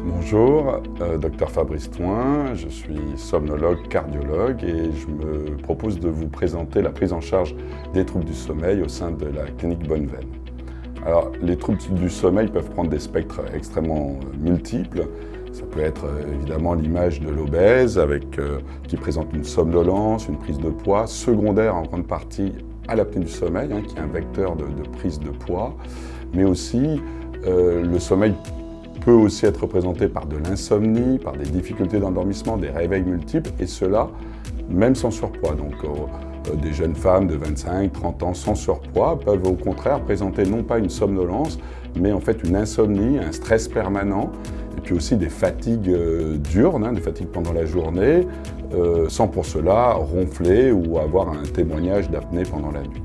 Bonjour, Dr Fabrice Thoin, je suis somnologue, cardiologue et je me propose de vous présenter la prise en charge des troubles du sommeil au sein de la clinique Bonneveine. Alors, les troubles du sommeil peuvent prendre des spectres extrêmement multiples. Ça peut être évidemment l'image de l'obèse qui présente une somnolence, une prise de poids, secondaire en grande partie à l'apnée du sommeil, qui est un vecteur de prise de poids, mais aussi le sommeil peut aussi être représenté par de l'insomnie, par des difficultés d'endormissement, des réveils multiples, et cela même sans surpoids. Donc des jeunes femmes de 25-30 ans sans surpoids peuvent au contraire présenter non pas une somnolence, mais en fait une insomnie, un stress permanent, et puis aussi des fatigues diurnes, des fatigues pendant la journée, sans pour cela ronfler ou avoir un témoignage d'apnée pendant la nuit.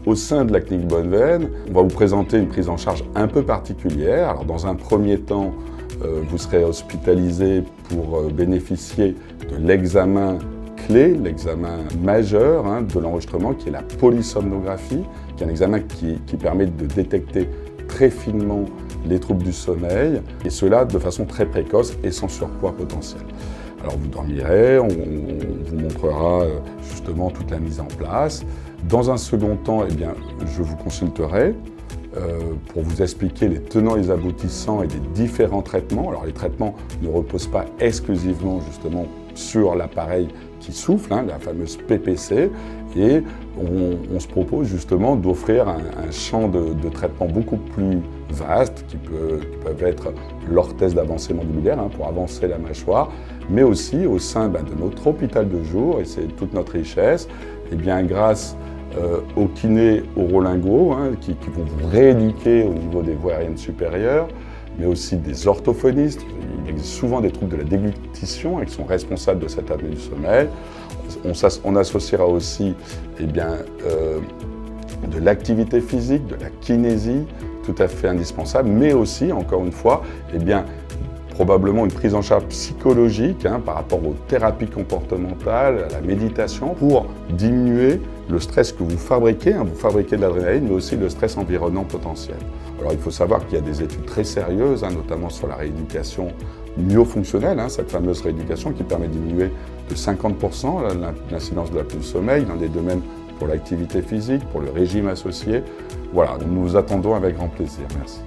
Au sein de la clinique Bonneveine, on va vous présenter une prise en charge un peu particulière. Alors, dans un premier temps, vous serez hospitalisé pour bénéficier de l'examen clé, l'examen majeur de l'enregistrement, qui est la polysomnographie, qui est un examen qui permet de détecter très finement les troubles du sommeil, et cela de façon très précoce et sans surpoids potentiel. Alors vous dormirez, on vous montrera justement toute la mise en place. Dans un second temps, je vous consulterai pour vous expliquer les tenants et les aboutissants et des différents traitements. Alors les traitements ne reposent pas exclusivement justement sur l'appareil qui souffle, la fameuse PPC, et on se propose justement d'offrir un champ de traitement beaucoup plus vaste, qui peuvent être l'orthèse d'avancée mandibulaire pour avancer la mâchoire, mais aussi au sein de notre hôpital de jour, et c'est toute notre richesse, grâce aux kinés orolinguaux qui vont vous rééduquer au niveau des voies aériennes supérieures, mais aussi des orthophonistes. Il existe souvent des troubles de la déglutition qui sont responsables de cette apnée du sommeil. On associera aussi de l'activité physique, de la kinésie, tout à fait indispensable, mais aussi, encore une fois, probablement une prise en charge psychologique par rapport aux thérapies comportementales, à la méditation, pour diminuer le stress que vous fabriquez. Vous fabriquez de l'adrénaline, mais aussi le stress environnant potentiel. Alors il faut savoir qu'il y a des études très sérieuses, notamment sur la rééducation myofonctionnelle, cette fameuse rééducation qui permet de diminuer de 50% l'incidence de l'apnée du sommeil. Il en est de même pour l'activité physique, pour le régime associé. Voilà, nous vous attendons avec grand plaisir. Merci.